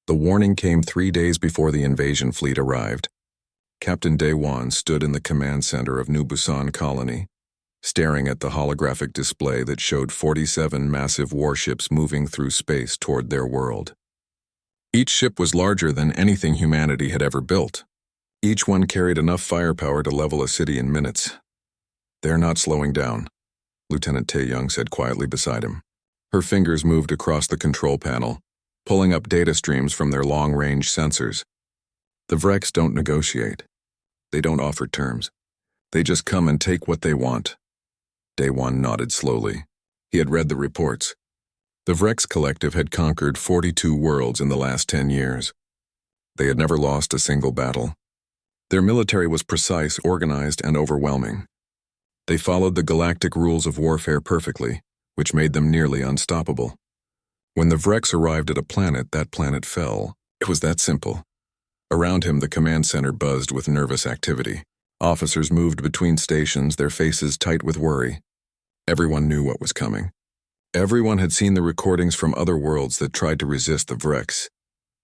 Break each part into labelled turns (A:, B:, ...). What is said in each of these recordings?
A: The warning came 3 days before the invasion fleet arrived. Captain Daewon stood in the command center of New Busan Colony, staring at the holographic display that showed 47 massive warships moving through space toward their world. Each ship was larger than anything humanity had ever built. Each one carried enough firepower to level a city in minutes. "They're not slowing down," Lieutenant Tae-young said quietly beside him. Her fingers moved across the control panel, pulling up data streams from their long-range sensors. "The Vreks don't negotiate. They don't offer terms. They just come and take what they want." Daewon nodded slowly. He had read the reports. The Vreks Collective had conquered 42 worlds in the last 10 years. They had never lost a single battle. Their military was precise, organized, and overwhelming. They followed the galactic rules of warfare perfectly, which made them nearly unstoppable. When the Vreks arrived at a planet, that planet fell. It was that simple. Around him, the command center buzzed with nervous activity. Officers moved between stations, their faces tight with worry. Everyone knew what was coming. Everyone had seen the recordings from other worlds that tried to resist the Vreks.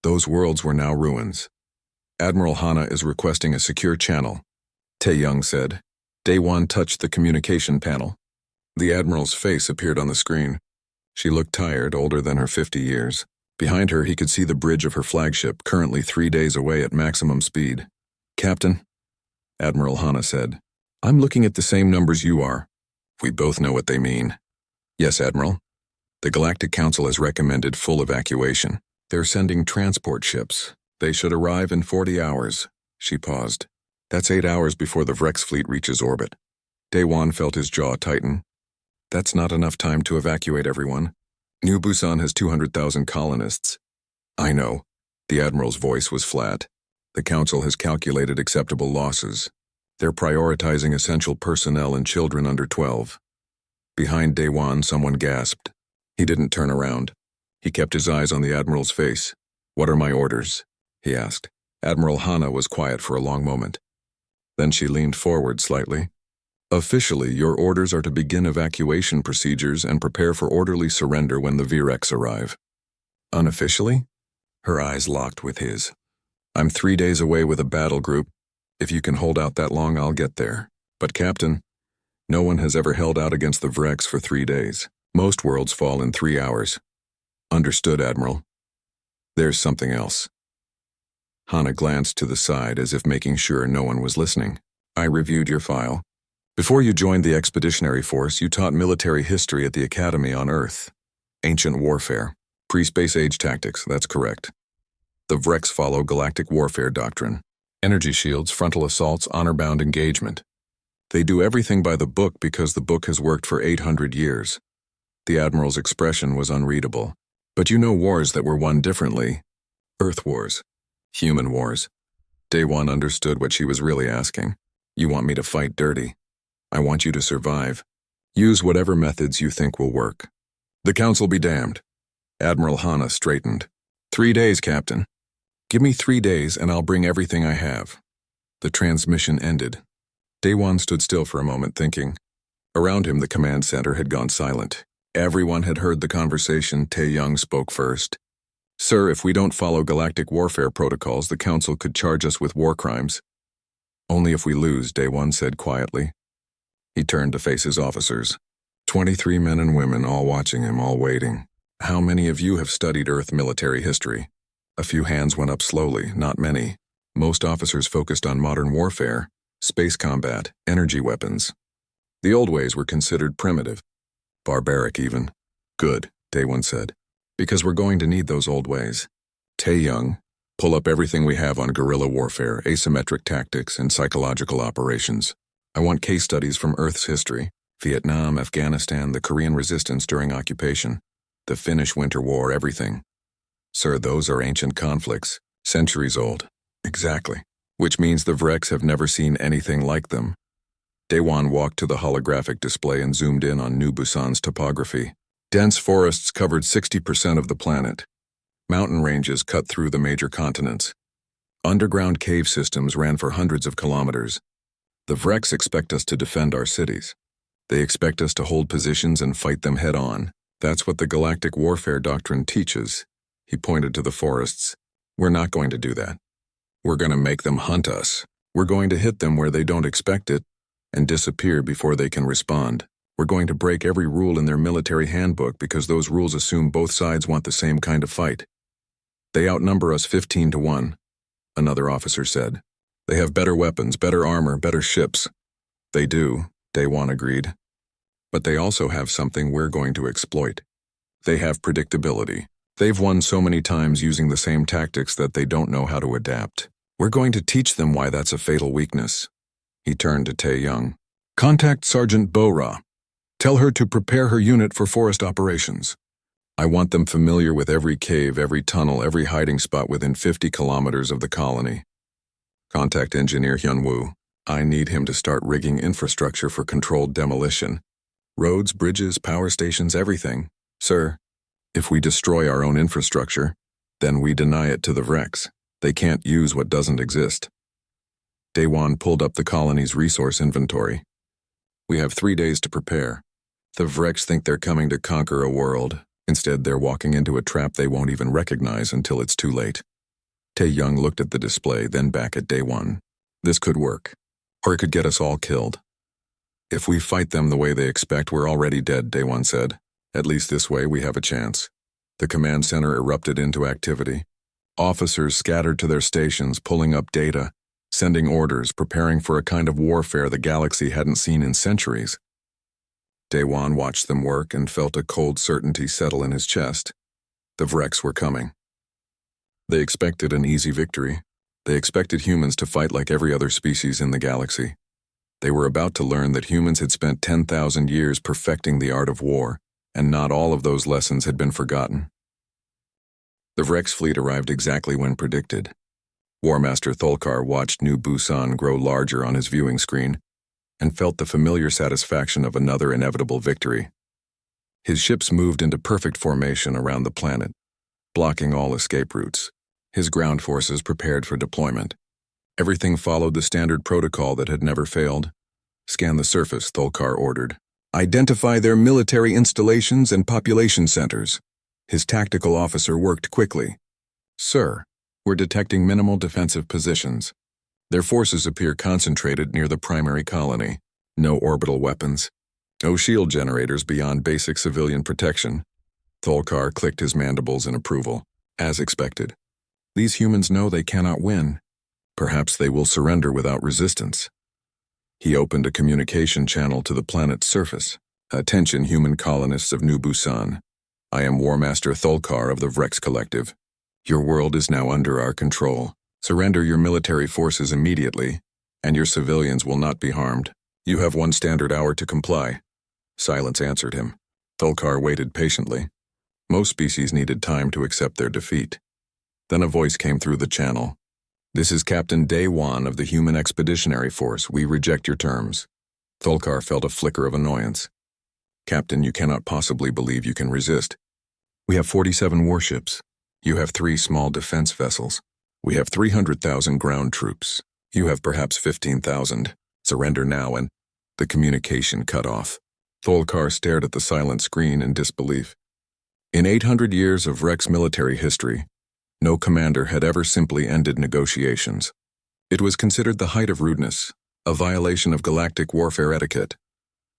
A: Those worlds were now ruins. "Admiral Hana is requesting a secure channel," Tae-young said. Daewon touched the communication panel. The Admiral's face appeared on the screen. She looked tired, older than her 50 years. Behind her, he could see the bridge of her flagship, currently 3 days away at maximum speed. "Captain," Admiral Hana said, "I'm looking at the same numbers you are." "We both know what they mean." "Yes, Admiral. The Galactic Council has recommended full evacuation. They're sending transport ships. They should arrive in 40 hours. She paused. "That's 8 hours before the Vreks fleet reaches orbit." Daewon felt his jaw tighten. "That's not enough time to evacuate everyone. New Busan has 200,000 colonists." "I know." The Admiral's voice was flat. "The Council has calculated acceptable losses. They're prioritizing essential personnel and children under 12. Behind Daewon, someone gasped. He didn't turn around. He kept his eyes on the Admiral's face. "What are my orders?" he asked. Admiral Hana was quiet for a long moment. Then she leaned forward slightly. "Officially, your orders are to begin evacuation procedures and prepare for orderly surrender when the Vreks arrive." "Unofficially?" Her eyes locked with his. "I'm 3 days away with a battle group. If you can hold out that long, I'll get there. But Captain, no one has ever held out against the Vreks for 3 days. Most worlds fall in 3 hours." "Understood, Admiral." "There's something else." Hana glanced to the side as if making sure no one was listening. "I reviewed your file. Before you joined the Expeditionary Force, you taught military history at the Academy on Earth. Ancient warfare. Pre-space age tactics, that's correct. The Vreks follow galactic warfare doctrine. Energy shields, frontal assaults, honor-bound engagement. They do everything by the book because the book has worked for 800 years. The Admiral's expression was unreadable. "But you know wars that were won differently. Earth wars. Human wars." Daewon understood what she was really asking. "You want me to fight dirty. I want you to survive. Use whatever methods you think will work." "The Council be damned." Admiral Hana straightened. 3 days, Captain. Give me 3 days and I'll bring everything I have." The transmission ended. Daewon stood still for a moment, thinking. Around him, the command center had gone silent. Everyone had heard the conversation. Tae-young spoke first. "Sir, if we don't follow galactic warfare protocols, the Council could charge us with war crimes." "Only if we lose," Daewon said quietly. He turned to face his officers. 23 men and women, all watching him, all waiting. "How many of you have studied Earth military history?" A few hands went up slowly, not many. Most officers focused on modern warfare, space combat, energy weapons. The old ways were considered primitive. Barbaric even. "Good," Daewon said. "Because we're going to need those old ways. Tae-young, pull up everything we have on guerrilla warfare, asymmetric tactics, and psychological operations. I want case studies from Earth's history. Vietnam, Afghanistan, the Korean resistance during occupation, the Finnish Winter War, everything." "Sir, those are ancient conflicts, centuries old." "Exactly. Which means the Vreks have never seen anything like them." Daewon walked to the holographic display and zoomed in on New Busan's topography. Dense forests covered 60% of the planet. Mountain ranges cut through the major continents. Underground cave systems ran for hundreds of kilometers. The Vreks expect us to defend our cities. They expect us to hold positions and fight them head-on. That's what the galactic warfare doctrine teaches. He pointed to the forests. We're not going to do that. We're going to make them hunt us. We're going to hit them where they don't expect it and disappear before they can respond. We're going to break every rule in their military handbook because those rules assume both sides want the same kind of fight. They outnumber us 15 to 1, another officer said. They have better weapons, better armor, better ships. They do, Daewon agreed. But they also have something we're going to exploit. They have predictability. They've won so many times using the same tactics that they don't know how to adapt. We're going to teach them why that's a fatal weakness. He turned to Tae-young. Contact Sergeant Bo-ra. Tell her to prepare her unit for forest operations. I want them familiar with every cave, every tunnel, every hiding spot within 50 kilometers of the colony. Contact Engineer Hyun-woo. I need him to start rigging infrastructure for controlled demolition. Roads, bridges, power stations, everything. Sir, if we destroy our own infrastructure, then we deny it to the Vrex. They can't use what doesn't exist. Daewon pulled up the colony's resource inventory. We have 3 days to prepare. The Vrex think they're coming to conquer a world. Instead, they're walking into a trap they won't even recognize until it's too late. Tae-young looked at the display, then back at Daewon. This could work, or it could get us all killed. If we fight them the way they expect, we're already dead, Daewon said. At least this way we have a chance. The command center erupted into activity. Officers scattered to their stations, pulling up data, sending orders, preparing for a kind of warfare the galaxy hadn't seen in centuries. Daewon watched them work and felt a cold certainty settle in his chest. The Vrex were coming. They expected an easy victory. They expected humans to fight like every other species in the galaxy. They were about to learn that humans had spent 10,000 years perfecting the art of war, and not all of those lessons had been forgotten. The Vrex fleet arrived exactly when predicted. War Master Thulkar watched New Busan grow larger on his viewing screen and felt the familiar satisfaction of another inevitable victory. His ships moved into perfect formation around the planet, blocking all escape routes. His ground forces prepared for deployment. Everything followed the standard protocol that had never failed. Scan the surface, Thulkar ordered. Identify their military installations and population centers. His tactical officer worked quickly. Sir, we're detecting minimal defensive positions. Their forces appear concentrated near the primary colony. No orbital weapons. No shield generators beyond basic civilian protection. Thulkar clicked his mandibles in approval, as expected. These humans know they cannot win. Perhaps they will surrender without resistance. He opened a communication channel to the planet's surface. Attention, human colonists of New Busan. I am War Master Thulkar of the Vrex Collective. Your world is now under our control. Surrender your military forces immediately, and your civilians will not be harmed. You have 1 standard hour to comply. Silence answered him. Thulkar waited patiently. Most species needed time to accept their defeat. Then a voice came through the channel. This is Captain Daewon of the Human Expeditionary Force. We reject your terms. Thulkar felt a flicker of annoyance. Captain, you cannot possibly believe you can resist. We have 47 warships. You have 3 small defense vessels. We have 300,000 ground troops. You have perhaps 15,000. Surrender now, and the communication cut off. Thulkar stared at the silent screen in disbelief. In 800 years of Vrex military history, no commander had ever simply ended negotiations. It was considered the height of rudeness, a violation of galactic warfare etiquette.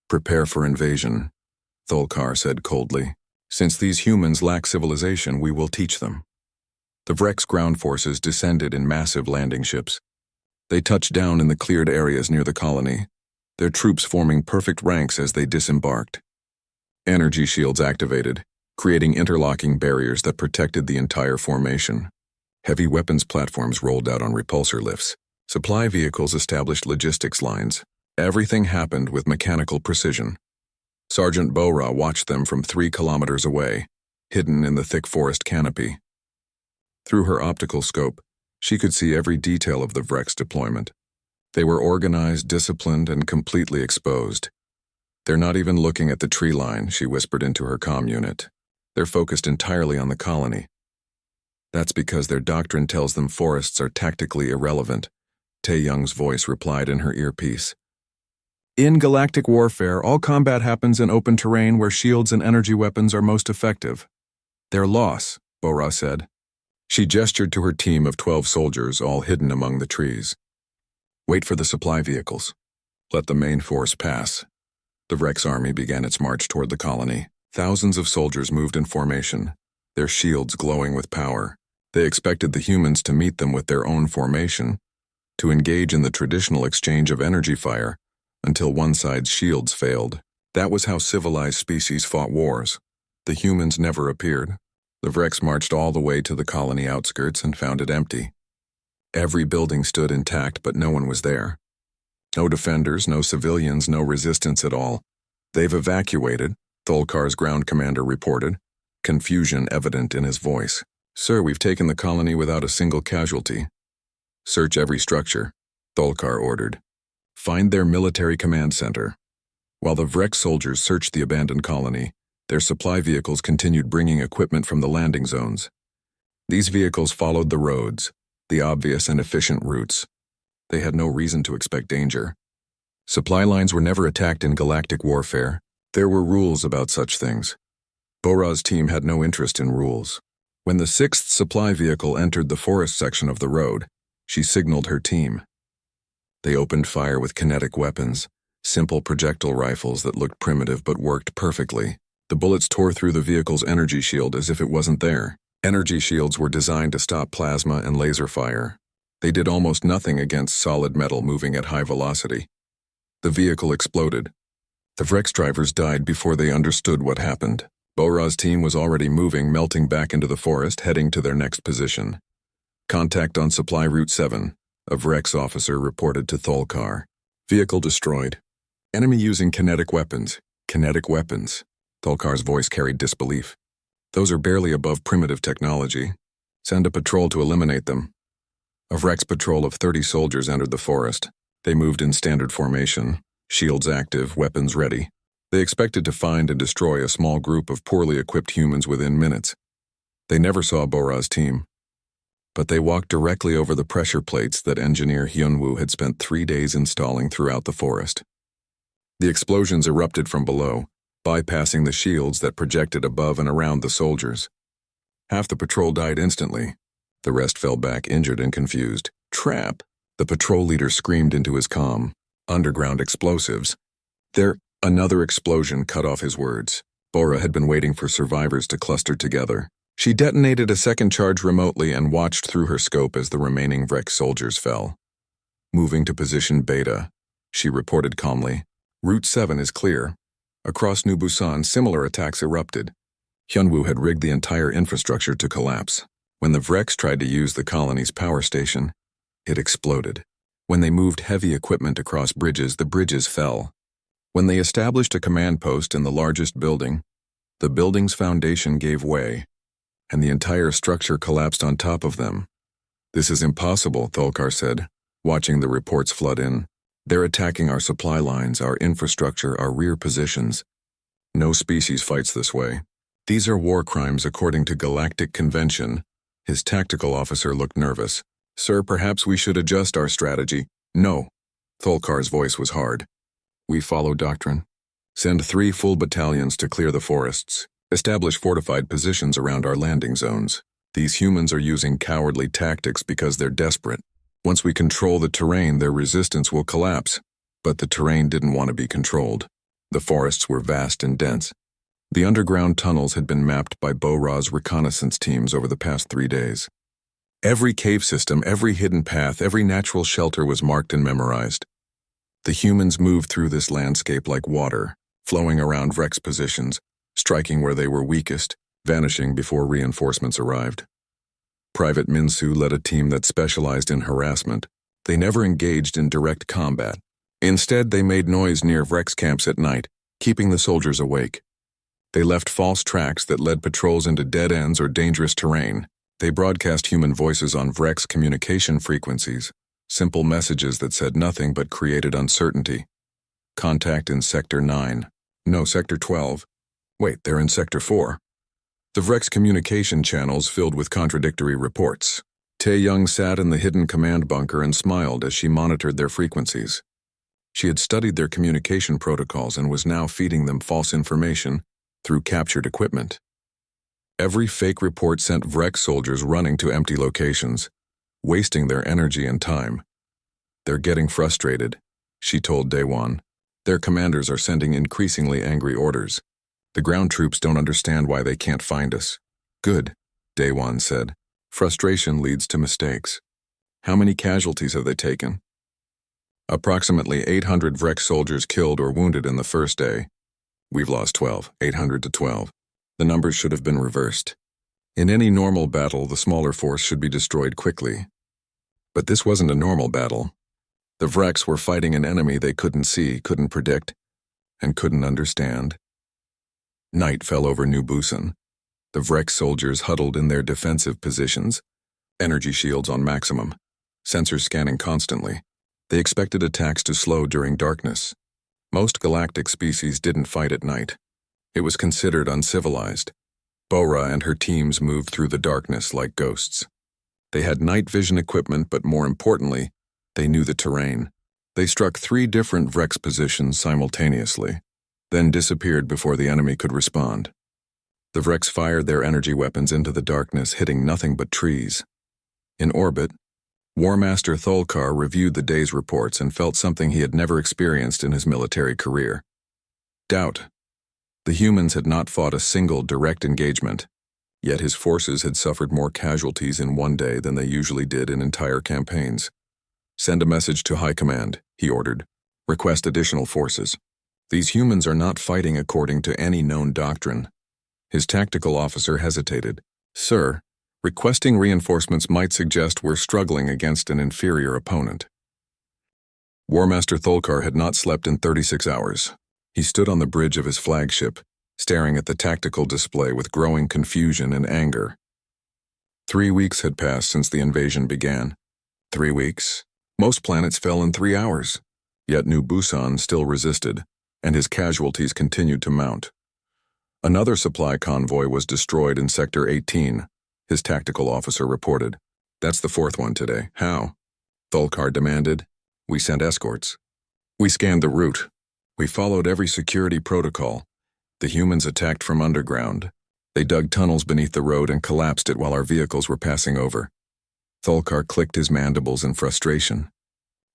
A: Prepare for invasion, Thulkar said coldly. Since these humans lack civilization, we will teach them. The Vrex ground forces descended in massive landing ships. They touched down in the cleared areas near the colony, their troops forming perfect ranks as they disembarked. Energy shields activated, creating interlocking barriers that protected the entire formation. Heavy weapons platforms rolled out on repulsor lifts. Supply vehicles established logistics lines. Everything happened with mechanical precision. Sergeant Bo-ra watched them from 3 kilometers away, hidden in the thick forest canopy. Through her optical scope, she could see every detail of the Vrex deployment. They were organized, disciplined, and completely exposed. They're not even looking at the tree line, she whispered into her comm unit. They're focused entirely on the colony. That's because their doctrine tells them forests are tactically irrelevant, Tae-young's voice replied in her earpiece. In galactic warfare, all combat happens in open terrain where shields and energy weapons are most effective. Their loss, Bo-ra said. She gestured to her team of 12 soldiers, all hidden among the trees. Wait for the supply vehicles. Let the main force pass. The Vrex army began its march toward the colony. Thousands of soldiers moved in formation, their shields glowing with power. They expected the humans to meet them with their own formation, to engage in the traditional exchange of energy fire, until one side's shields failed. That was how civilized species fought wars. The humans never appeared. The Vrex marched all the way to the colony outskirts and found it empty. Every building stood intact, but no one was there. No defenders, no civilians, no resistance at all. They've evacuated, Tholkar's ground commander reported, confusion evident in his voice. Sir, we've taken the colony without a single casualty. Search every structure, Tholkar ordered. Find their military command center. While the Vrex soldiers searched the abandoned colony, their supply vehicles continued bringing equipment from the landing zones. These vehicles followed the roads, the obvious and efficient routes. They had no reason to expect danger. Supply lines were never attacked in galactic warfare. There were rules about such things. Boraz's team had no interest in rules. When the 6th supply vehicle entered the forest section of the road, she signaled her team. They opened fire with kinetic weapons, simple projectile rifles that looked primitive but worked perfectly. The bullets tore through the vehicle's energy shield as if it wasn't there. Energy shields were designed to stop plasma and laser fire. They did almost nothing against solid metal moving at high velocity. The vehicle exploded. The Vrex drivers died before they understood what happened. Boraz's team was already moving, melting back into the forest, heading to their next position. Contact on Supply Route 7, a Vrex officer reported to Tholkar. Vehicle destroyed. Enemy using kinetic weapons. Kinetic weapons. Tholkar's voice carried disbelief. Those are barely above primitive technology. Send a patrol to eliminate them. A Vrex patrol of 30 soldiers entered the forest. They moved in standard formation, shields active, weapons ready. They expected to find and destroy a small group of poorly equipped humans within minutes. They never saw Boraz's team. But they walked directly over the pressure plates that engineer Hyunwoo had spent 3 days installing throughout the forest. The explosions erupted from below, bypassing the shields that projected above and around the soldiers. Half the patrol died instantly. The rest fell back injured and confused. Trap! The patrol leader screamed into his comm. Underground explosives. Another explosion cut off his words. Bora had been waiting for survivors to cluster together. She detonated a second charge remotely and watched through her scope as the remaining Vrex soldiers fell. Moving to position Beta, she reported calmly. Route 7 is clear. Across New Busan, similar attacks erupted. Hyunwoo had rigged the entire infrastructure to collapse. When the Vrex tried to use the colony's power station, it exploded. When they moved heavy equipment across bridges, the bridges fell. When they established a command post in the largest building, the building's foundation gave way, and the entire structure collapsed on top of them. This is impossible, Tholkar said, watching the reports flood in. They're attacking our supply lines, our infrastructure, our rear positions. No species fights this way. These are war crimes according to Galactic Convention. His tactical officer looked nervous. Sir, perhaps we should adjust our strategy. No. Tholkar's voice was hard. We follow doctrine. Send 3 full battalions to clear the forests. Establish fortified positions around our landing zones. These humans are using cowardly tactics because they're desperate. Once we control the terrain, their resistance will collapse. But the terrain didn't want to be controlled. The forests were vast and dense. The underground tunnels had been mapped by Boraz's reconnaissance teams over the past 3 days. Every cave system, every hidden path, every natural shelter was marked and memorized. The humans moved through this landscape like water, flowing around Vrex positions, striking where they were weakest, vanishing before reinforcements arrived. Private Minsu led a team that specialized in harassment. They never engaged in direct combat. Instead, they made noise near Vrex camps at night, keeping the soldiers awake. They left false tracks that led patrols into dead ends or dangerous terrain. They broadcast human voices on Vrex communication frequencies, simple messages that said nothing but created uncertainty. Contact in Sector 9. No, Sector 12. Wait, they're in Sector 4. The Vrex communication channels filled with contradictory reports. Tae-young sat in the hidden command bunker and smiled as she monitored their frequencies. She had studied their communication protocols and was now feeding them false information through captured equipment. Every fake report sent Vrek soldiers running to empty locations, wasting their energy and time. They're getting frustrated, she told Daewon. Their commanders are sending increasingly angry orders. The ground troops don't understand why they can't find us. Good, Daewon said. Frustration leads to mistakes. How many casualties have they taken? Approximately 800 Vrek soldiers killed or wounded in the first day. We've lost 12, 800 to 12. The numbers should have been reversed. In any normal battle, the smaller force should be destroyed quickly. But this wasn't a normal battle. The Vreks were fighting an enemy they couldn't see, couldn't predict, and couldn't understand. Night fell over New Busan. The Vrek soldiers huddled in their defensive positions, energy shields on maximum, sensors scanning constantly. They expected attacks to slow during darkness. Most galactic species didn't fight at night. It was considered uncivilized. Bora and her teams moved through the darkness like ghosts. They had night vision equipment, but more importantly, they knew the terrain. They struck 3 different Vrex positions simultaneously, then disappeared before the enemy could respond. The Vrex fired their energy weapons into the darkness, hitting nothing but trees. In orbit, War Master Thulkar reviewed the day's reports and felt something he had never experienced in his military career. Doubt. The humans had not fought a single direct engagement, yet his forces had suffered more casualties in one day than they usually did in entire campaigns. Send a message to High Command, he ordered. Request additional forces. These humans are not fighting according to any known doctrine. His tactical officer hesitated. Sir, requesting reinforcements might suggest we're struggling against an inferior opponent. War Master Thulkar had not slept in 36 hours. He stood on the bridge of his flagship, staring at the tactical display with growing confusion and anger. 3 weeks had passed since the invasion began. 3 weeks? Most planets fell in 3 hours. Yet New Busan still resisted, and his casualties continued to mount. Another supply convoy was destroyed in Sector 18, his tactical officer reported. That's the 4th one today. How? Thulkar demanded. We sent escorts. We scanned the route. We followed every security protocol. The humans attacked from underground. They dug tunnels beneath the road and collapsed it while our vehicles were passing over. Thulkar clicked his mandibles in frustration.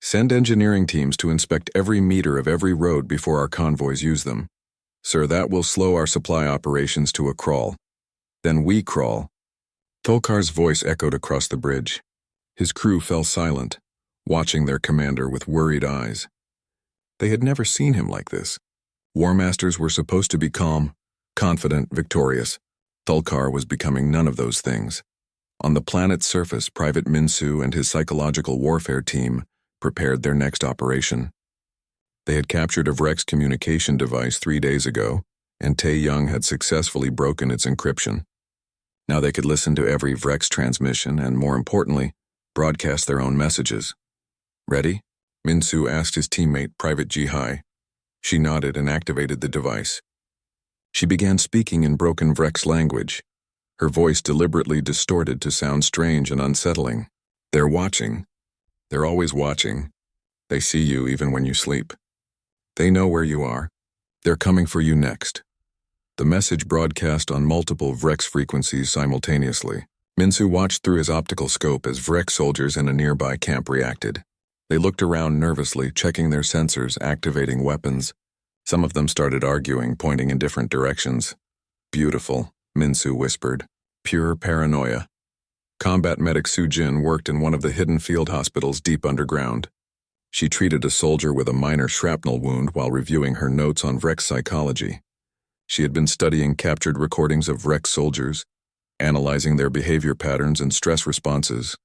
A: Send engineering teams to inspect every meter of every road before our convoys use them. Sir, that will slow our supply operations to a crawl. Then we crawl. Thulkar's voice echoed across the bridge. His crew fell silent, watching their commander with worried eyes. They had never seen him like this. War Masters were supposed to be calm, confident, victorious. Thulkar was becoming none of those things. On the planet's surface, Private Minsu and his psychological warfare team prepared their next operation. They had captured a Vrex communication device 3 days ago, and Tae-Young had successfully broken its encryption. Now they could listen to every Vrex transmission and, more importantly, broadcast their own messages. Ready? Minsu asked his teammate, Private Ji-Hai. She nodded and activated the device. She began speaking in broken Vrex language, her voice deliberately distorted to sound strange and unsettling. They're watching. They're always watching. They see you even when you sleep. They know where you are. They're coming for you next. The message broadcast on multiple Vrex frequencies simultaneously. Minsu watched through his optical scope as Vrex soldiers in a nearby camp reacted. They looked around nervously, checking their sensors, activating weapons. Some of them started arguing, pointing in different directions. Beautiful, Minsu whispered. Pure paranoia. Combat medic Su-Jin worked in one of the hidden field hospitals deep underground. She treated a soldier with a minor shrapnel wound while reviewing her notes on Vrex psychology. She had been studying captured recordings of Vrex soldiers, analyzing their behavior patterns and stress responses.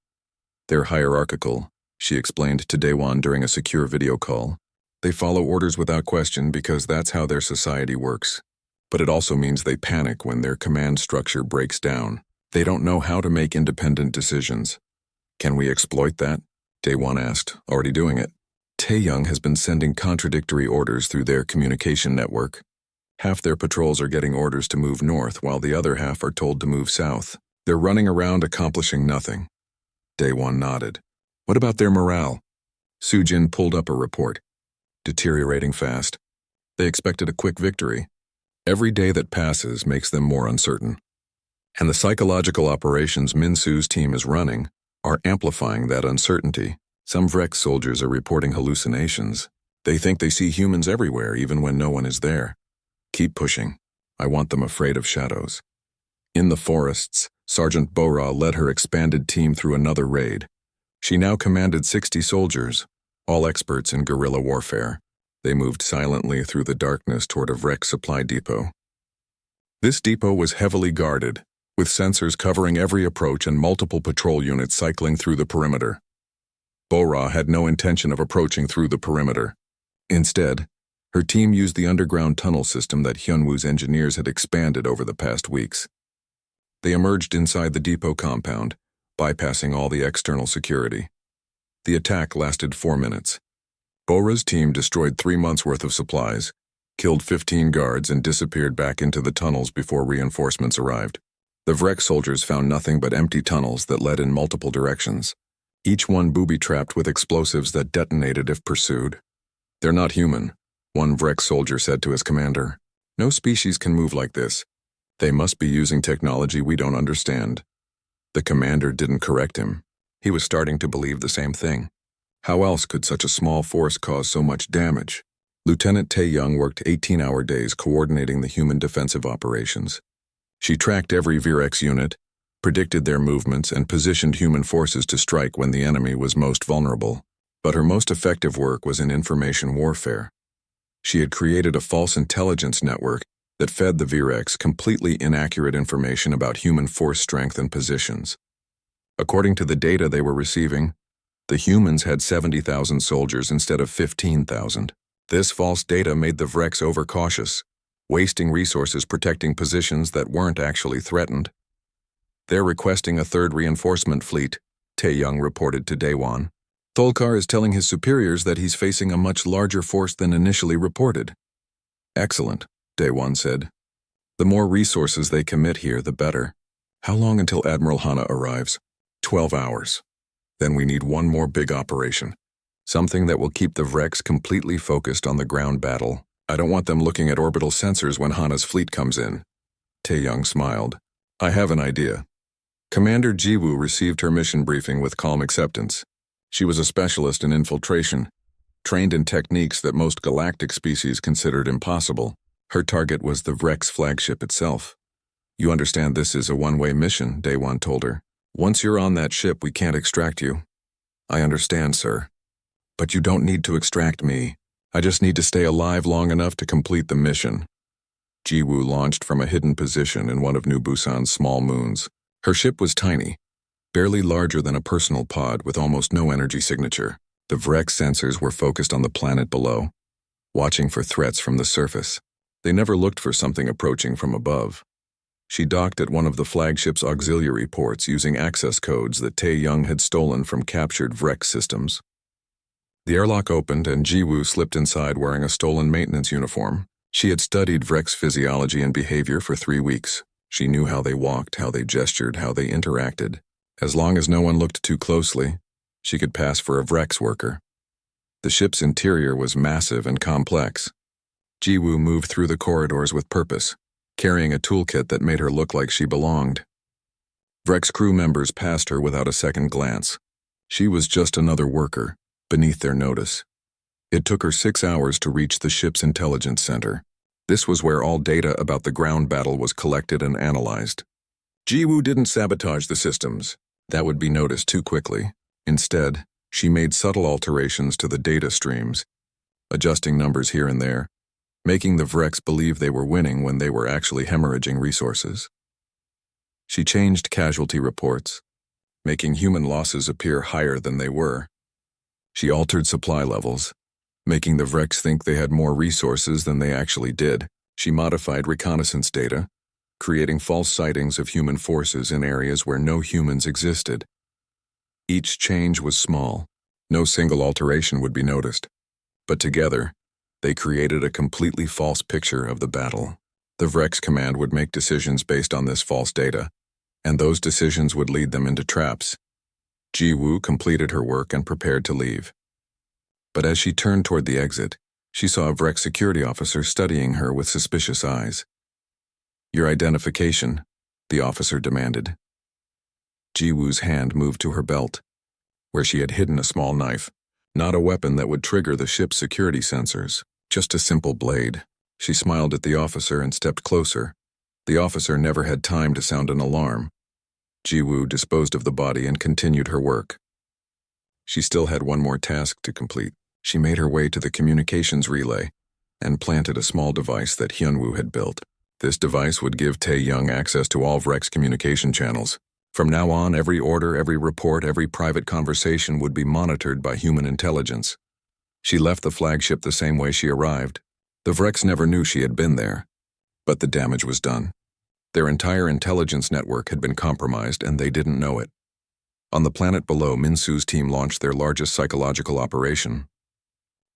A: They're hierarchical, she explained to Daewon during a secure video call. They follow orders without question because that's how their society works. But it also means they panic when their command structure breaks down. They don't know how to make independent decisions. Can we exploit that? Daewon asked, already doing it. Tae-Young has been sending contradictory orders through their communication network. Half their patrols are getting orders to move north while the other half are told to move south. They're running around accomplishing nothing. Daewon nodded. What about their morale? Su-Jin pulled up a report. Deteriorating fast. They expected a quick victory. Every day that passes makes them more uncertain. And the psychological operations Minsu's team is running are amplifying that uncertainty. Some Vrex soldiers are reporting hallucinations. They think they see humans everywhere, even when no one is there. Keep pushing. I want them afraid of shadows. In the forests, Sergeant Bora led her expanded team through another raid. She now commanded 60 soldiers, all experts in guerrilla warfare. They moved silently through the darkness toward a Vrex supply depot. This depot was heavily guarded, with sensors covering every approach and multiple patrol units cycling through the perimeter. Bora had no intention of approaching through the perimeter. Instead, her team used the underground tunnel system that Hyunwoo's engineers had expanded over the past weeks. They emerged inside the depot compound, bypassing all the external security. The attack lasted 4 minutes. Bora's team destroyed 3 months' worth of supplies, killed 15 guards, and disappeared back into the tunnels before reinforcements arrived. The Vrex soldiers found nothing but empty tunnels that led in multiple directions, each one booby-trapped with explosives that detonated if pursued. "They're not human," one Vrex soldier said to his commander. "No species can move like this. They must be using technology we don't understand." The commander didn't correct him. He was starting to believe the same thing. How else could such a small force cause so much damage? Lieutenant Tae-young worked 18-hour days coordinating the human defensive operations. She tracked every Virex unit, predicted their movements, and positioned human forces to strike when the enemy was most vulnerable. But her most effective work was in information warfare. She had created a false intelligence network that fed the Virex completely inaccurate information about human force strength and positions. According to the data they were receiving, the humans had 70,000 soldiers instead of 15,000. This false data made the Vrex overcautious, wasting resources protecting positions that weren't actually threatened. "They're requesting a third reinforcement fleet," Tae-young reported to Daewon. "Tholkar is telling his superiors that he's facing a much larger force than initially reported." "Excellent," Daewon said. "The more resources they commit here, the better. How long until Admiral Hana arrives?" 12 hours. Then we need one more big operation. Something that will keep the Vrex completely focused on the ground battle. I don't want them looking at orbital sensors when Hana's fleet comes in." Tae-young smiled. "I have an idea." Commander Jiwoo received her mission briefing with calm acceptance. She was a specialist in infiltration, trained in techniques that most galactic species considered impossible. Her target was the Vrex flagship itself. "You understand this is a one-way mission," Daewon told her. "Once you're on that ship, we can't extract you." "I understand, sir. But you don't need to extract me. I just need to stay alive long enough to complete the mission." Jiwoo launched from a hidden position in one of New Busan's small moons. Her ship was tiny, barely larger than a personal pod with almost no energy signature. The Vrex sensors were focused on the planet below, watching for threats from the surface. They never looked for something approaching from above. She docked at one of the flagship's auxiliary ports using access codes that Tae-young had stolen from captured Vrex systems. The airlock opened and Jiwoo slipped inside wearing a stolen maintenance uniform. She had studied Vrex physiology and behavior for 3 weeks. She knew how they walked, how they gestured, how they interacted. As long as no one looked too closely, she could pass for a Vrex worker. The ship's interior was massive and complex. Jiwoo moved through the corridors with purpose, carrying a toolkit that made her look like she belonged. Vrex crew members passed her without a second glance. She was just another worker, beneath their notice. It took her 6 hours to reach the ship's intelligence center. This was where all data about the ground battle was collected and analyzed. Jiwoo didn't sabotage the systems. That would be noticed too quickly. Instead, she made subtle alterations to the data streams, adjusting numbers here and there, making the Vrex believe they were winning when they were actually hemorrhaging resources. She changed casualty reports, making human losses appear higher than they were. She altered supply levels, making the Vrex think they had more resources than they actually did. She modified reconnaissance data, creating false sightings of human forces in areas where no humans existed. Each change was small. No single alteration would be noticed. But together, they created a completely false picture of the battle. The Vrex command would make decisions based on this false data, and those decisions would lead them into traps. Jiwoo completed her work and prepared to leave. But as she turned toward the exit, she saw a Vrex security officer studying her with suspicious eyes. "Your identification," the officer demanded. Jiwoo's hand moved to her belt, where she had hidden a small knife. Not a weapon that would trigger the ship's security sensors, just a simple blade. She smiled at the officer and stepped closer. The officer never had time to sound an alarm. Jiwoo disposed of the body and continued her work. She still had one more task to complete. She made her way to the communications relay and planted a small device that Hyunwoo had built. This device would give Tae-young access to all Vrek's communication channels. From now on, every order, every report, every private conversation would be monitored by human intelligence. She left the flagship the same way she arrived. The Vreks never knew she had been there, but the damage was done. Their entire intelligence network had been compromised and they didn't know it. On the planet below, Minsu's team launched their largest psychological operation.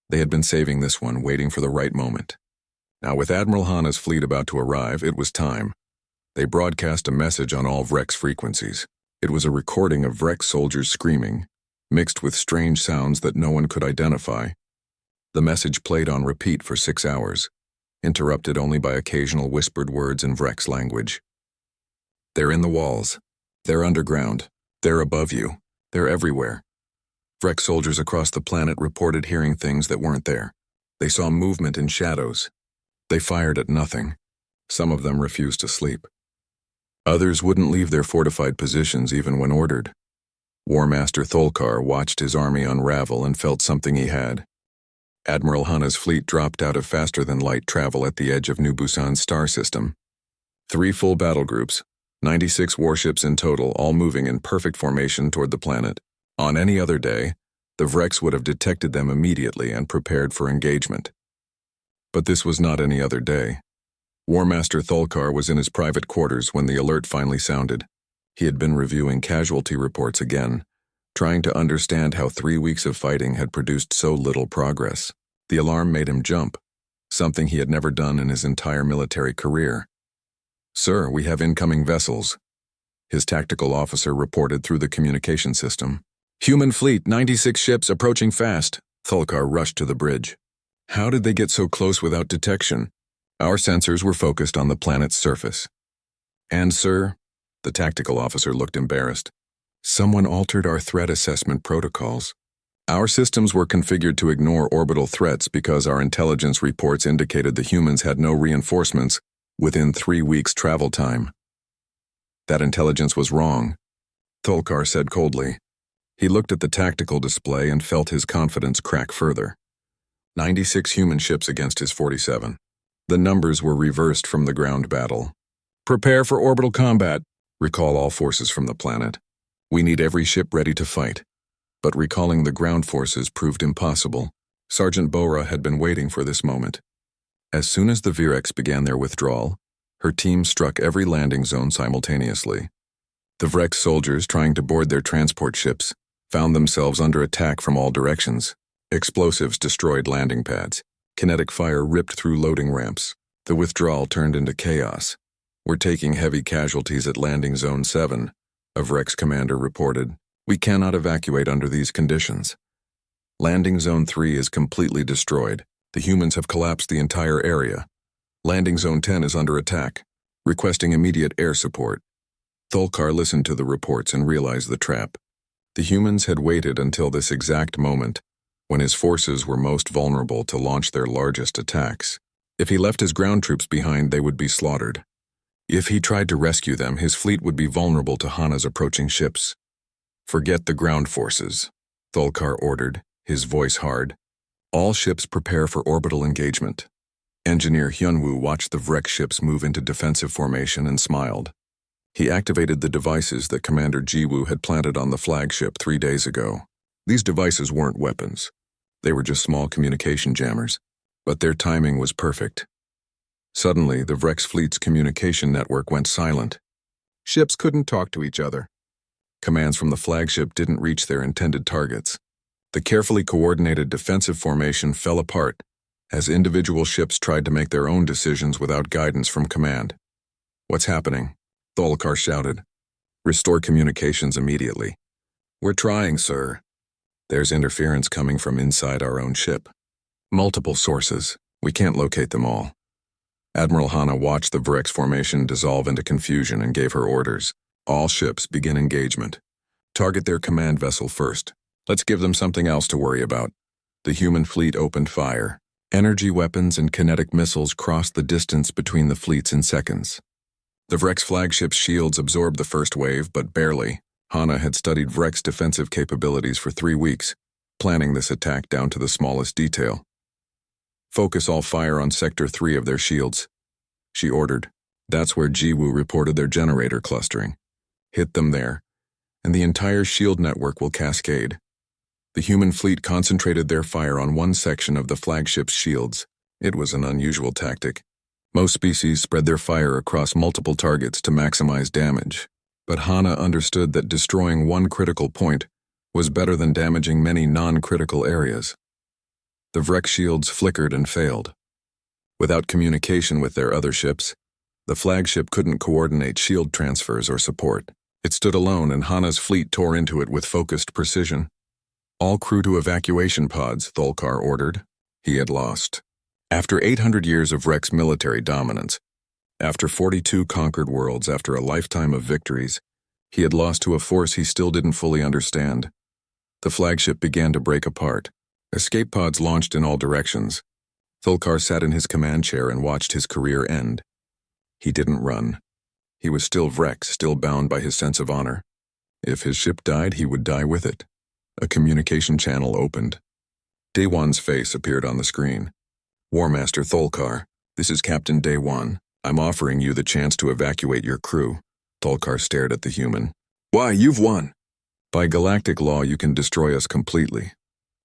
A: They had been saving this one, waiting for the right moment. Now, with Admiral Hana's fleet about to arrive, it was time. They broadcast a message on all Vrek's frequencies. It was a recording of Vrek soldiers screaming, mixed with strange sounds that no one could identify. The message played on repeat for 6 hours, interrupted only by occasional whispered words in Vrek's language. They're in the walls. They're underground. They're above you. They're everywhere. Vrek soldiers across the planet reported hearing things that weren't there. They saw movement in shadows. They fired at nothing. Some of them refused to sleep. Others wouldn't leave their fortified positions even when ordered. War Master Tholkar watched his army unravel and felt something he had. Admiral Hana's fleet dropped out of faster-than-light travel at the edge of New Busan's star system. 3 full battle groups, 96 warships in total, all moving in perfect formation toward the planet. On any other day, the Vreks would have detected them immediately and prepared for engagement. But this was not any other day. War Master Tholkar was in his private quarters when the alert finally sounded. He had been reviewing casualty reports again, trying to understand how 3 weeks of fighting had produced so little progress. The alarm made him jump, something he had never done in his entire military career. "Sir, we have incoming vessels," his tactical officer reported through the communication system. "Human fleet, 96 ships approaching fast." Tholkar rushed to the bridge. How did they get so close without detection? Our sensors were focused on the planet's surface. And, sir, the tactical officer looked embarrassed. Someone altered our threat assessment protocols. Our systems were configured to ignore orbital threats because our intelligence reports indicated the humans had no reinforcements within 3 weeks' travel time. That intelligence was wrong, Tholkar said coldly. He looked at the tactical display and felt his confidence crack further. 96 human ships against his 47. The numbers were reversed from the ground battle. "Prepare for orbital combat. Recall all forces from the planet. We need every ship ready to fight." But recalling the ground forces proved impossible. Sergeant Bora had been waiting for this moment. As soon as the Vreks began their withdrawal, her team struck every landing zone simultaneously. The Vrek soldiers trying to board their transport ships found themselves under attack from all directions. Explosives destroyed landing pads. Kinetic fire ripped through loading ramps. The withdrawal turned into chaos. "We're taking heavy casualties at Landing Zone 7, a Vrek's commander reported. "We cannot evacuate under these conditions. Landing Zone 3 is completely destroyed. The humans have collapsed the entire area. Landing Zone 10 is under attack, requesting immediate air support." Tholkar listened to the reports and realized the trap. The humans had waited until this exact moment, when his forces were most vulnerable to launch their largest attacks. If he left his ground troops behind, they would be slaughtered. If he tried to rescue them, his fleet would be vulnerable to Hana's approaching ships. "Forget the ground forces," Tholkar ordered, his voice hard. "All ships prepare for orbital engagement." Engineer Hyunwoo watched the Vrek ships move into defensive formation and smiled. He activated the devices that Commander Jiwoo had planted on the flagship 3 days ago. These devices weren't weapons. They were just small communication jammers, but their timing was perfect. Suddenly, the Vrek's fleet's communication network went silent. Ships couldn't talk to each other. Commands from the flagship didn't reach their intended targets. The carefully coordinated defensive formation fell apart as individual ships tried to make their own decisions without guidance from command. "What's happening?" Tholkar shouted. "Restore communications immediately." "We're trying, sir." "There's interference coming from inside our own ship. Multiple sources. We can't locate them all." Admiral Hana watched the Vrex formation dissolve into confusion and gave her orders. All ships begin engagement. Target their command vessel first. Let's give them something else to worry about. The human fleet opened fire. Energy weapons and kinetic missiles crossed the distance between the fleets in seconds. The Vrex flagship's shields absorbed the first wave, but barely. Hana had studied Vrex defensive capabilities for 3 weeks, planning this attack down to the smallest detail. Focus all fire on Sector 3 of their shields, she ordered. That's where Jiwoo reported their generator clustering. Hit them there, and the entire shield network will cascade. The human fleet concentrated their fire on one section of the flagship's shields. It was an unusual tactic. Most species spread their fire across multiple targets to maximize damage, but Hana understood that destroying one critical point was better than damaging many non-critical areas. The Vrex shields flickered and failed. Without communication with their other ships, the flagship couldn't coordinate shield transfers or support. It stood alone, and Hana's fleet tore into it with focused precision. All crew to evacuation pods, Thulkar ordered. He had lost. After 800 years of Vrex military dominance, after 42 conquered worlds, after a lifetime of victories, he had lost to a force he still didn't fully understand. The flagship began to break apart. Escape pods launched in all directions. Thulkar sat in his command chair and watched his career end. He didn't run. He was still Vrex, still bound by his sense of honor. If his ship died, he would die with it. A communication channel opened. Daewon's face appeared on the screen. War Master Thulkar, this is Captain Daewon. I'm offering you the chance to evacuate your crew. Thulkar stared at the human. Why, you've won. By galactic law, you can destroy us completely.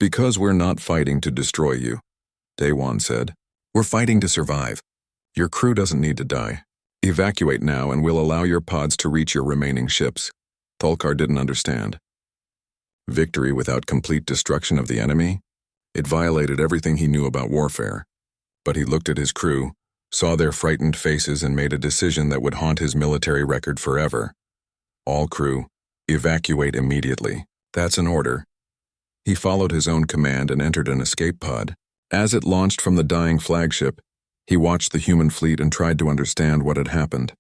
A: Because we're not fighting to destroy you, Daewon said. We're fighting to survive. Your crew doesn't need to die. Evacuate now and we'll allow your pods to reach your remaining ships. Thulkar didn't understand. Victory without complete destruction of the enemy? It violated everything he knew about warfare. But he looked at his crew, saw their frightened faces, and made a decision that would haunt his military record forever. All crew, evacuate immediately. That's an order. He followed his own command and entered an escape pod. As it launched from the dying flagship, he watched the human fleet and tried to understand what had happened.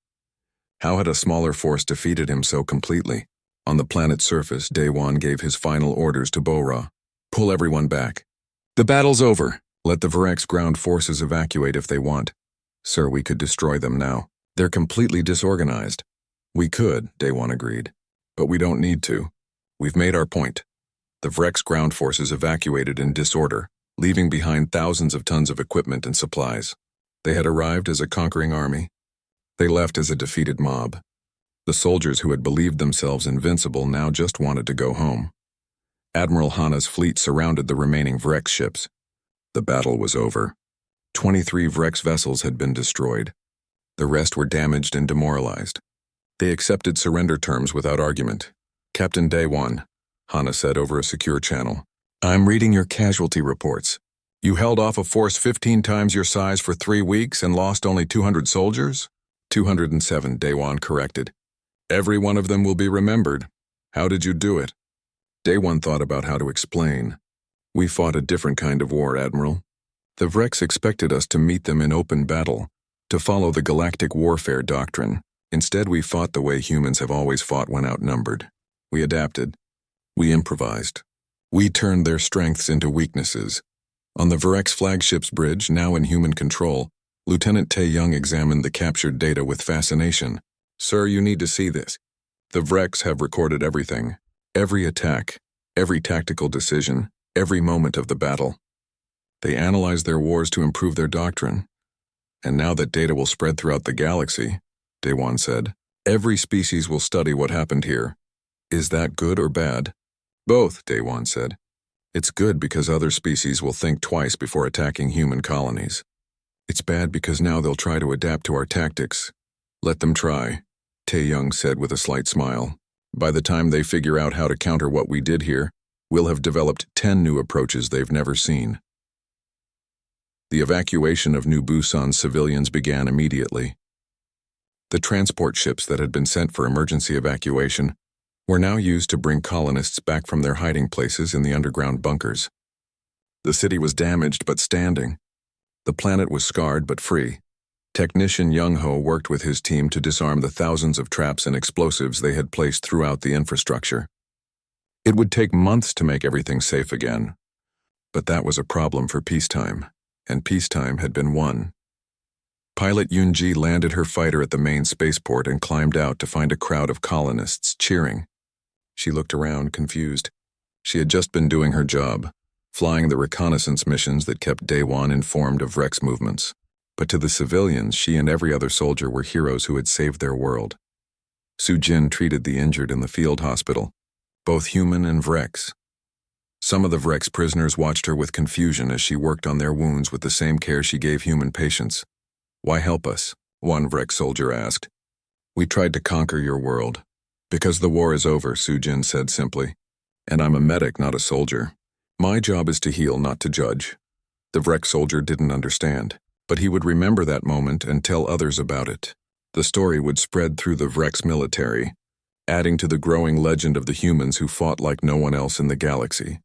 A: How had a smaller force defeated him so completely? On the planet's surface, Daewon gave his final orders to Bora. Pull everyone back. The battle's over. Let the Vrex ground forces evacuate if they want. Sir, we could destroy them now. They're completely disorganized. We could, Daewon agreed. But we don't need to. We've made our point. The Vrex ground forces evacuated in disorder, leaving behind thousands of tons of equipment and supplies. They had arrived as a conquering army. They left as a defeated mob. The soldiers who had believed themselves invincible now just wanted to go home. Admiral Hana's fleet surrounded the remaining Vrex ships. The battle was over. 23 Vrex vessels had been destroyed. The rest were damaged and demoralized. They accepted surrender terms without argument. Captain Daewon, Hana said over a secure channel. I'm reading your casualty reports. You held off a force 15 times your size for 3 weeks and lost only 200 soldiers? 207, Daewon corrected. Every one of them will be remembered. How did you do it? Daewon thought about how to explain. We fought a different kind of war, Admiral. The Vrex expected us to meet them in open battle, to follow the galactic warfare doctrine. Instead, we fought the way humans have always fought when outnumbered. We adapted. We improvised. We turned their strengths into weaknesses. On the Vrex flagship's bridge, now in human control, Lieutenant Tae-young examined the captured data with fascination. Sir, you need to see this. The Vrex have recorded everything. Every attack, every tactical decision, every moment of the battle. They analyzed their wars to improve their doctrine. And now that data will spread throughout the galaxy, Daewon said, every species will study what happened here. Is that good or bad? Both, Daewon said. It's good because other species will think twice before attacking human colonies. It's bad because now they'll try to adapt to our tactics. Let them try, Tae-young said with a slight smile. By the time they figure out how to counter what we did here, we'll have developed 10 new approaches they've never seen. The evacuation of New Busan's civilians began immediately. The transport ships that had been sent for emergency evacuation were now used to bring colonists back from their hiding places in the underground bunkers. The city was damaged but standing. The planet was scarred but free. Technician Young-ho worked with his team to disarm the thousands of traps and explosives they had placed throughout the infrastructure. It would take months to make everything safe again. But that was a problem for peacetime, and peacetime had been won. Pilot Yoon-ji landed her fighter at the main spaceport and climbed out to find a crowd of colonists cheering. She looked around, confused. She had just been doing her job, flying the reconnaissance missions that kept Daewon informed of Rex movements. But to the civilians, she and every other soldier were heroes who had saved their world. Soo-jin treated the injured in the field hospital, both human and Vrex. Some of the Vrex prisoners watched her with confusion as she worked on their wounds with the same care she gave human patients. "Why help us?" one Vrex soldier asked. "We tried to conquer your world." "Because the war is over," Soo-jin said simply. "And I'm a medic, not a soldier. My job is to heal, not to judge." The Vrex soldier didn't understand, but he would remember that moment and tell others about it. The story would spread through the Vrex military, adding to the growing legend of the humans who fought like no one else in the galaxy.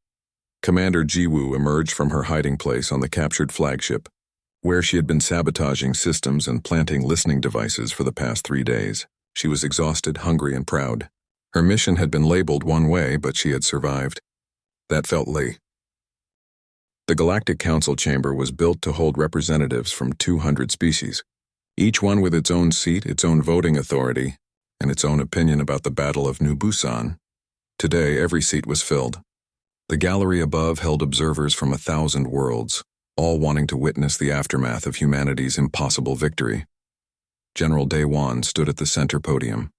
A: Commander Jiwoo emerged from her hiding place on the captured flagship, where she had been sabotaging systems and planting listening devices for the past 3 days. She was exhausted, hungry, and proud. Her mission had been labeled one way, but she had survived. That felt Lee. The Galactic Council chamber was built to hold representatives from 200 species, each one with its own seat, its own voting authority, and its own opinion about the Battle of New Busan. Today, every seat was filled. The gallery above held observers from 1,000 worlds, all wanting to witness the aftermath of humanity's impossible victory. General Daewon stood at the center podium.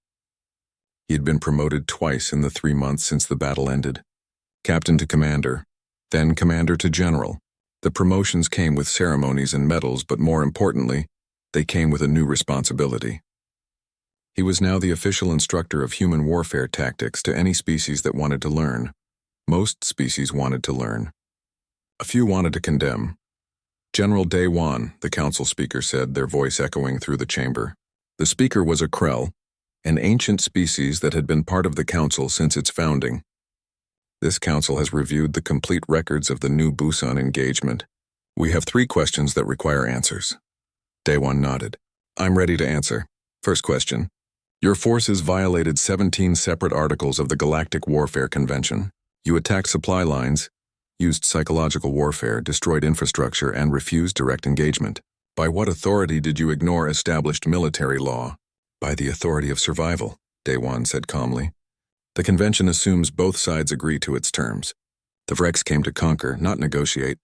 A: He had been promoted twice in the 3 months since the battle ended. Captain to commander, then commander to general. The promotions came with ceremonies and medals, but more importantly, they came with a new responsibility. He was now the official instructor of human warfare tactics to any species that wanted to learn. Most species wanted to learn. A few wanted to condemn. "General Daewon," the council speaker said, their voice echoing through the chamber. The speaker was a Krell, an ancient species that had been part of the council since its founding. "This council has reviewed the complete records of the New Busan engagement. We have 3 questions that require answers." Daewon nodded. "I'm ready to answer. First question. Your forces violated 17 separate articles of the Galactic Warfare Convention. You attacked supply lines, used psychological warfare, destroyed infrastructure, and refused direct engagement. By what authority did you ignore established military law?" "By the authority of survival," Daewon said calmly. "The convention assumes both sides agree to its terms. The Vrex came to conquer, not negotiate.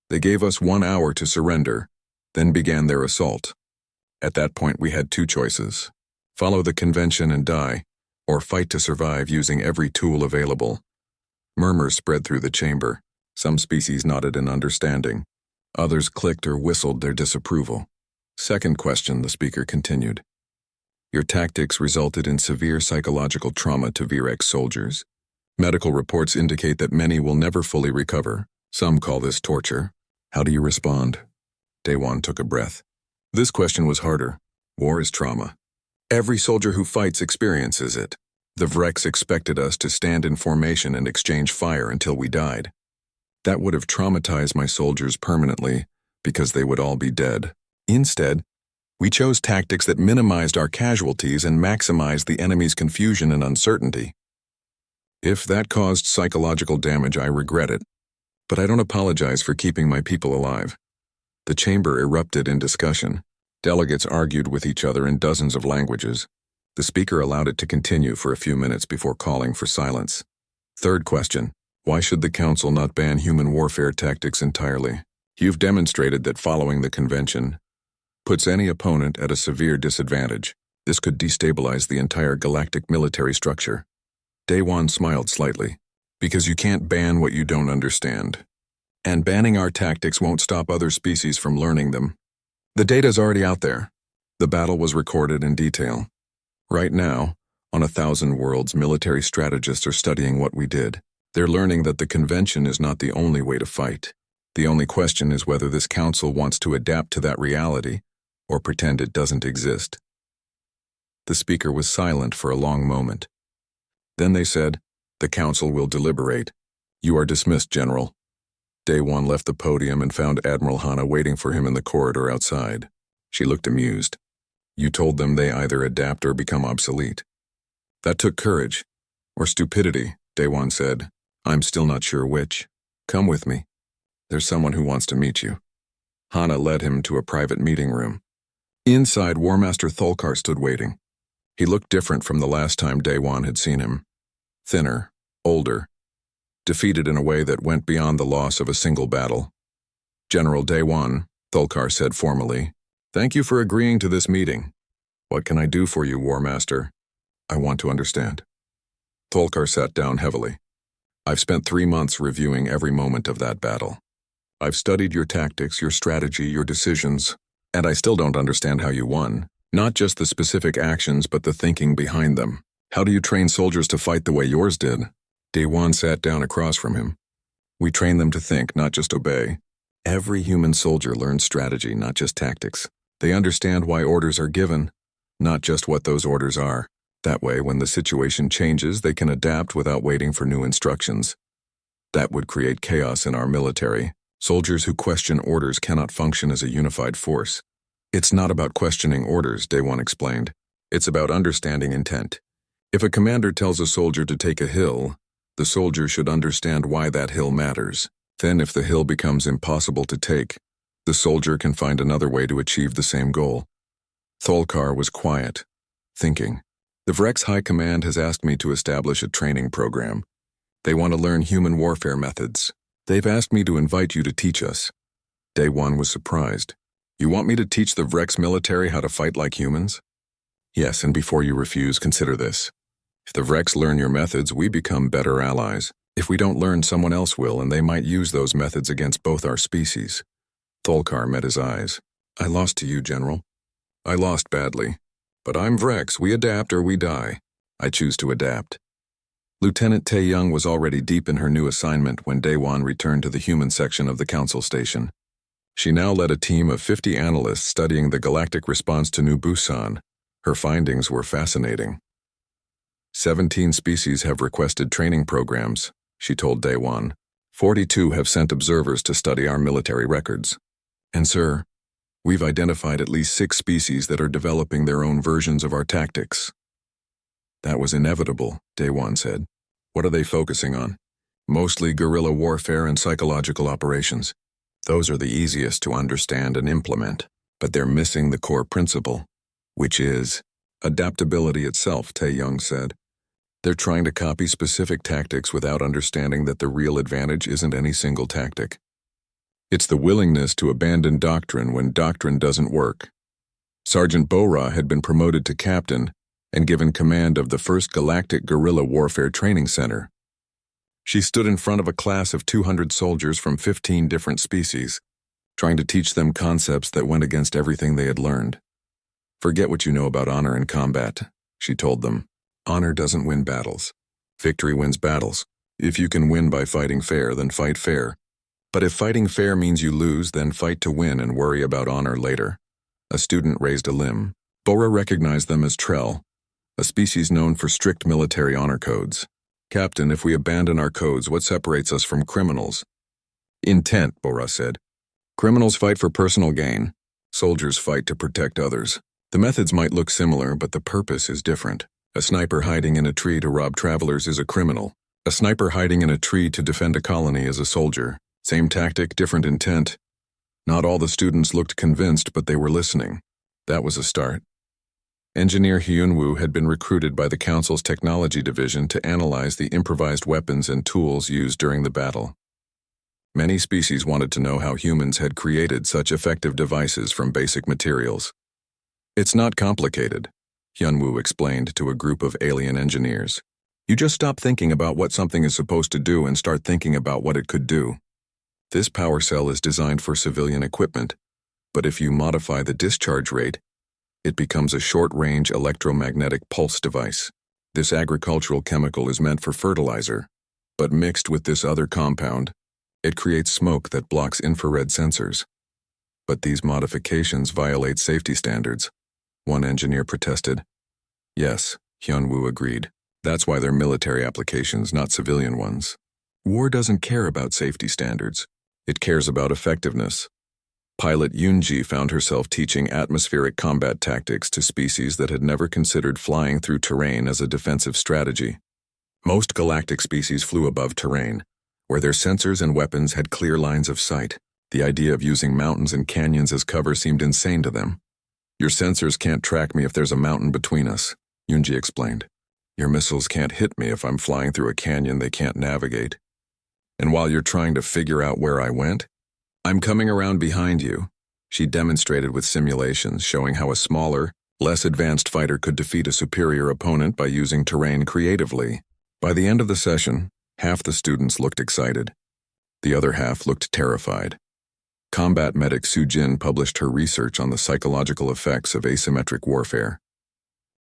A: They gave us 1 hour to surrender, then began their assault. At that point, we had 2 choices. Follow the convention and die, or fight to survive using every tool available." Murmurs spread through the chamber. Some species nodded in understanding. Others clicked or whistled their disapproval. "Second question," the speaker continued. "Your tactics resulted in severe psychological trauma to Vrex soldiers. Medical reports indicate that many will never fully recover. Some call this torture. How do you respond?" Daewon took a breath. This question was harder. War is trauma. Every soldier who fights experiences it. The Vrex expected us to stand in formation and exchange fire until we died. That would have traumatized my soldiers permanently, because they would all be dead. Instead, we chose tactics that minimized our casualties and maximized the enemy's confusion and uncertainty. If that caused psychological damage, I regret it. But I don't apologize for keeping my people alive. The chamber erupted in discussion. Delegates argued with each other in dozens of languages. The speaker allowed it to continue for a few minutes before calling for silence. Third question. Why should the council not ban human warfare tactics entirely? You've demonstrated that following the convention puts any opponent at a severe disadvantage. This could destabilize the entire galactic military structure. Daewon smiled slightly. Because you can't ban what you don't understand. And banning our tactics won't stop other species from learning them. The data's already out there. The battle was recorded in detail. Right now, on 1,000 worlds, military strategists are studying what we did. They're learning that the convention is not the only way to fight. The only question is whether this council wants to adapt to that reality or pretend it doesn't exist. The speaker was silent for a long moment. Then they said, "The council will deliberate. You are dismissed, General." Daewon left the podium and found Admiral Hana waiting for him in the corridor outside. She looked amused. You told them they either adapt or become obsolete. That took courage. Or stupidity, Daewon said. I'm still not sure which. Come with me. There's someone who wants to meet you. Hana led him to a private meeting room. Inside, War Master Thulkar stood waiting. He looked different from the last time Daewon had seen him. Thinner, older, defeated in a way that went beyond the loss of a single battle. General Daewon, Thulkar said formally, thank you for agreeing to this meeting. What can I do for you, War Master? I want to understand. Thulkar sat down heavily. I've spent 3 months reviewing every moment of that battle. I've studied your tactics, your strategy, your decisions, and I still don't understand how you won. Not just the specific actions, but the thinking behind them. How do you train soldiers to fight the way yours did? Daewon sat down across from him. We train them to think, not just obey. Every human soldier learns strategy, not just tactics. They understand why orders are given, not just what those orders are. That way, when the situation changes, they can adapt without waiting for new instructions. That would create chaos in our military. Soldiers who question orders cannot function as a unified force. It's not about questioning orders, Daewon explained. It's about understanding intent. If a commander tells a soldier to take a hill, the soldier should understand why that hill matters. Then if the hill becomes impossible to take, the soldier can find another way to achieve the same goal. Thulkar was quiet, thinking. The Vrex High Command has asked me to establish a training program. They want to learn human warfare methods. They've asked me to invite you to teach us. Daewon was surprised. You want me to teach the Vrex military how to fight like humans? Yes, and before you refuse, consider this. If the Vrex learn your methods, we become better allies. If we don't learn, someone else will, and they might use those methods against both our species. Thulkar met his eyes. I lost to you, General. I lost badly. But I'm Vrex. We adapt or we die. I choose to adapt. Lieutenant Tae-young was already deep in her new assignment when Daewon returned to the human section of the council station. She now led a team of 50 analysts studying the galactic response to New Busan. Her findings were fascinating. 17 species have requested training programs, she told Daewon. 42 have sent observers to study our military records. And sir, we've identified at least 6 species that are developing their own versions of our tactics. That was inevitable, Daewon said. What are they focusing on? Mostly guerrilla warfare and psychological operations. Those are the easiest to understand and implement, but they're missing the core principle, which is adaptability itself, Tae-young said. They're trying to copy specific tactics without understanding that the real advantage isn't any single tactic. It's the willingness to abandon doctrine when doctrine doesn't work. Sergeant Bora had been promoted to captain and given command of the 1st Galactic Guerrilla Warfare Training Center. She stood in front of a class of 200 soldiers from 15 different species, trying to teach them concepts that went against everything they had learned. Forget what you know about honor in combat, she told them. Honor doesn't win battles. Victory wins battles. If you can win by fighting fair, then fight fair. But if fighting fair means you lose, then fight to win and worry about honor later. A student raised a limb. Bora recognized them as Trell, a species known for strict military honor codes. Captain, if we abandon our codes, what separates us from criminals? Intent, Bora said. Criminals fight for personal gain. Soldiers fight to protect others. The methods might look similar, but the purpose is different. A sniper hiding in a tree to rob travelers is a criminal. A sniper hiding in a tree to defend a colony is a soldier. Same tactic, different intent. Not all the students looked convinced, but they were listening. That was a start. Engineer Hyunwoo had been recruited by the Council's Technology Division to analyze the improvised weapons and tools used during the battle. Many species wanted to know how humans had created such effective devices from basic materials. It's not complicated, Hyunwoo explained to a group of alien engineers. You just stop thinking about what something is supposed to do and start thinking about what it could do. This power cell is designed for civilian equipment, but if you modify the discharge rate, it becomes a short-range electromagnetic pulse device. This agricultural chemical is meant for fertilizer, but mixed with this other compound, it creates smoke that blocks infrared sensors. But these modifications violate safety standards, one engineer protested. Yes, Hyunwoo agreed. That's why they're military applications, not civilian ones. War doesn't care about safety standards. It cares about effectiveness. Pilot Yunji found herself teaching atmospheric combat tactics to species that had never considered flying through terrain as a defensive strategy. Most galactic species flew above terrain, where their sensors and weapons had clear lines of sight. The idea of using mountains and canyons as cover seemed insane to them. "Your sensors can't track me if there's a mountain between us," Yunji explained. "Your missiles can't hit me if I'm flying through a canyon they can't navigate. And while you're trying to figure out where I went, I'm coming around behind you." She demonstrated with simulations showing how a smaller, less advanced fighter could defeat a superior opponent by using terrain creatively. By the end of the session, half the students looked excited. The other half looked terrified. Combat medic Sujin published her research on the psychological effects of asymmetric warfare.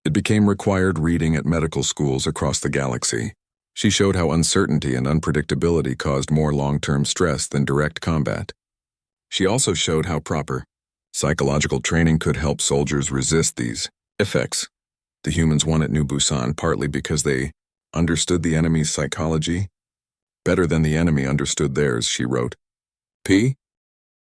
A: It became required reading at medical schools across the galaxy. She showed how uncertainty and unpredictability caused more long-term stress than direct combat. She also showed how proper psychological training could help soldiers resist these effects. The humans won at New Busan partly because they understood the enemy's psychology better than the enemy understood theirs, she wrote. P.